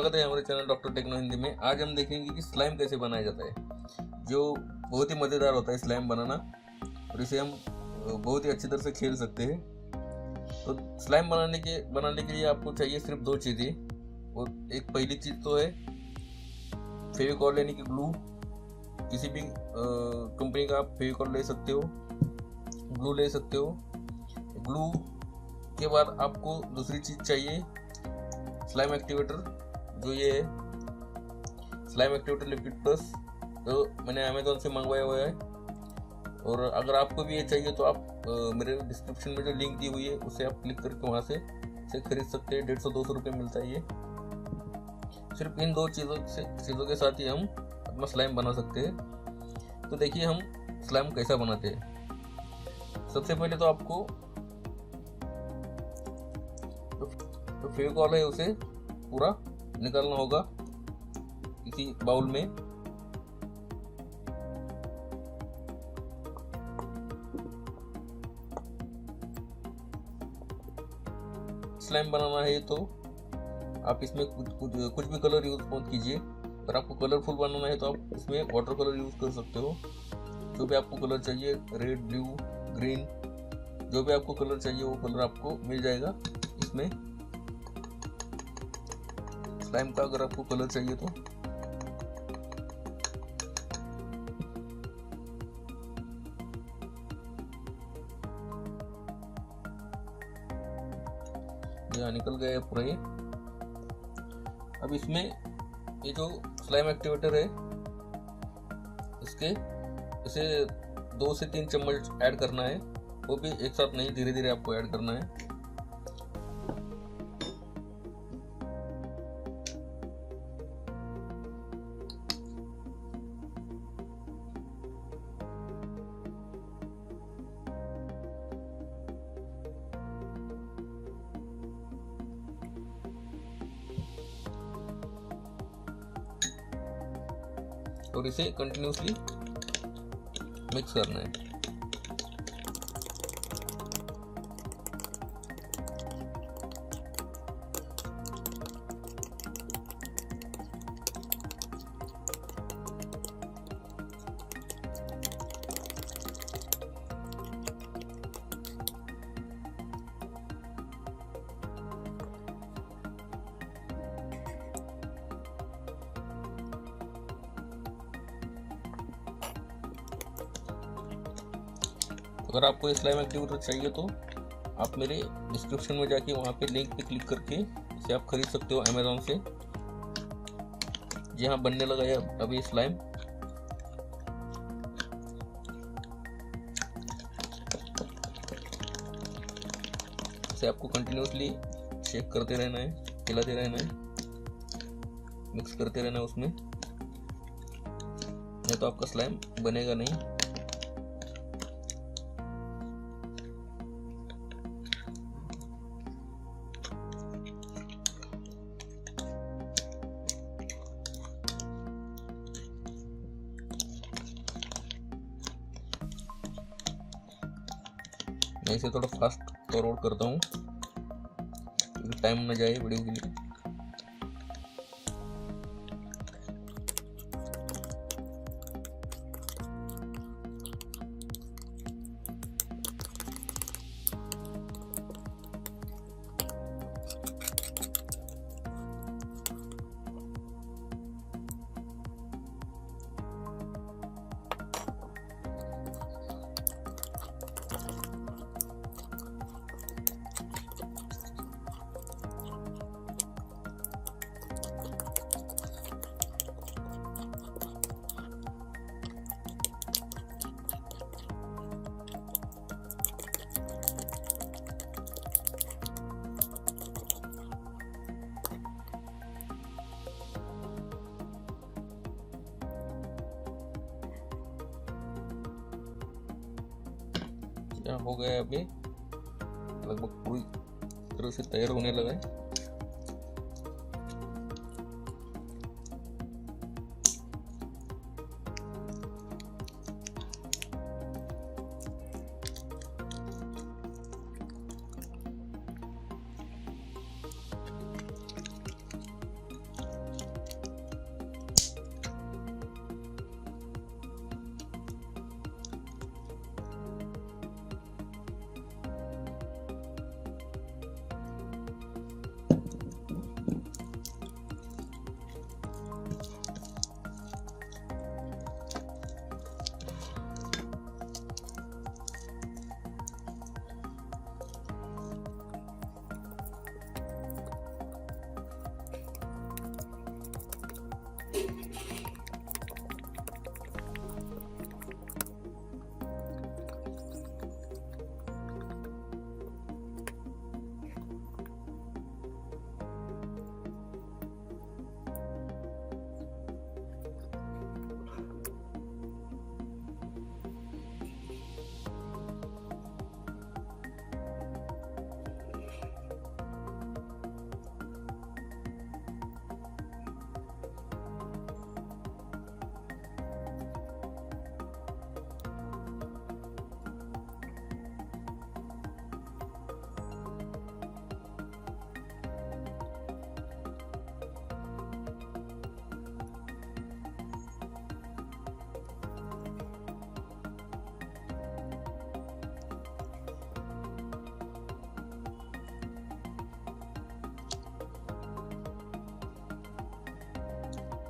स्वागत है हमारे चैनल डॉक्टर टेक्नो हिंदी में। आज हम देखेंगे कि स्लाइम कैसे बनाया जाता है, जो बहुत ही मज़ेदार होता है स्लाइम बनाना, और इसे हम बहुत ही अच्छी तरह से खेल सकते हैं। तो स्लाइम बनाने के लिए आपको चाहिए सिर्फ दो चीज़ें। और एक पहली चीज़ तो है फेविकॉल यानी कि ग्लू। किसी भी कंपनी का आप फेविकॉल ले सकते हो, ग्लू ले सकते हो। ग्लू के बाद आपको दूसरी चीज़ चाहिए स्लाइम एक्टिवेटर, जो ये है स्लाइम एक्टिवेटर लिक्विड प्लस, जो मैंने अमेज़ॉन से मंगवाया हुआ है। और अगर आपको भी ये चाहिए तो आप मेरे डिस्क्रिप्शन में जो लिंक दी हुई है उसे आप क्लिक करके वहाँ से इसे खरीद सकते हैं। 150-200 रुपये मिलता है ये। सिर्फ इन दो चीज़ों के साथ ही हम अपना स्लाइम बना सकते हैं। तो देखिए हम स्लाइम कैसा बनाते हैं। सबसे पहले तो आपको तो फेविकॉल है उसे पूरा निकालना होगा किसी बाउल में। स्लाइम बनाना है तो आप इसमें कुछ भी कलर यूज मत कीजिए। अगर आपको कलरफुल बनाना है तो आप इसमें वाटर कलर यूज कर सकते हो। जो भी आपको कलर चाहिए, रेड, ब्लू, ग्रीन, जो भी आपको कलर चाहिए वो कलर आपको मिल जाएगा इसमें। स्लाइम का अगर आपको कलर चाहिए तो यहाँ निकल गया है पूरा ये। अब इसमें ये जो स्लाइम एक्टिवेटर है इसे 2 से 3 चम्मच ऐड करना है। वो भी एक साथ नहीं, धीरे धीरे आपको ऐड करना है। और इसे कंटिन्यूसली मिक्स करना है। अगर आपको ये स्लाइम एक्टिवेटर चाहिए तो आप मेरे डिस्क्रिप्शन में जाके वहाँ पे लिंक पे क्लिक करके इसे आप खरीद सकते हो अमेज़ॉन से। जी हाँ, बनने लगा है अभी स्लाइम। इसे आपको कंटिन्यूसली शेक करते रहना है, हिलाते रहना है, मिक्स करते रहना है उसमें, नहीं तो आपका स्लाइम बनेगा नहीं। मैं इसे थोड़ा फास्ट फॉरवर्ड करता हूँ क्योंकि टाइम न जाए वीडियो के लिए। यहाँ हो गया है, अभी लगभग पूरी तरह से तैयार होने लगा है।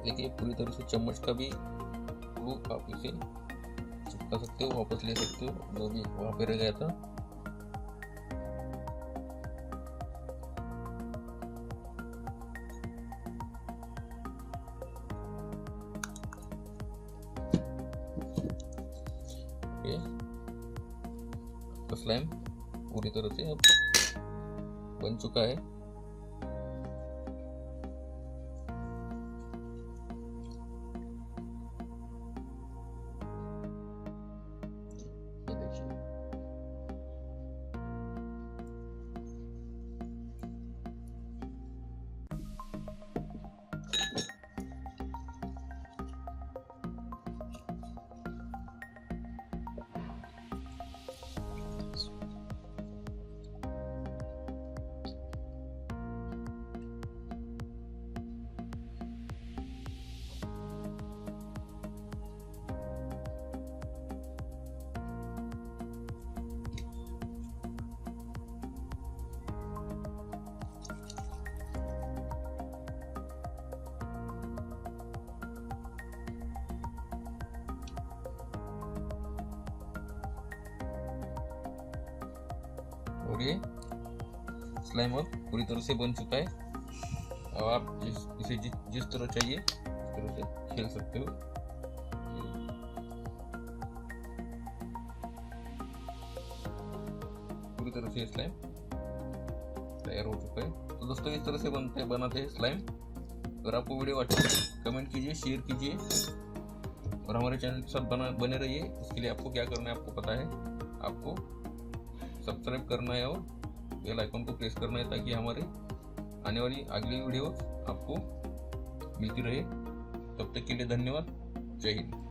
देखिए पूरी तरह से चम्मच का भी ग्लू आप इसे चिपका सकते हो, वापस ले सकते हो जो भी वहाँ पे रह गया था। तो स्लाइम पूरी तरह से अब बन चुका है। ये देखिए और ये स्लाइम अब पूरी तरह से बन चुका है। अब आप इसे जिस तरह चाहिए उस तरह से खेल सकते हो। पूरी तरह से स्लाइम तैयार हो चुका है। तो दोस्तों इस तरह से बनाते हैं स्लाइम। अगर आपको वीडियो अच्छी लगे कमेंट कीजिए, शेयर कीजिए और हमारे चैनल के साथ बने रहिए। इसके लिए आपको क्या करना है आपको पता है, आपको सब्सक्राइब करना है और बेल आइकन को प्रेस करना है ताकि हमारे आने वाली अगली वीडियो आपको मिलती रहे। तब तक के लिए धन्यवाद। जय हिंद।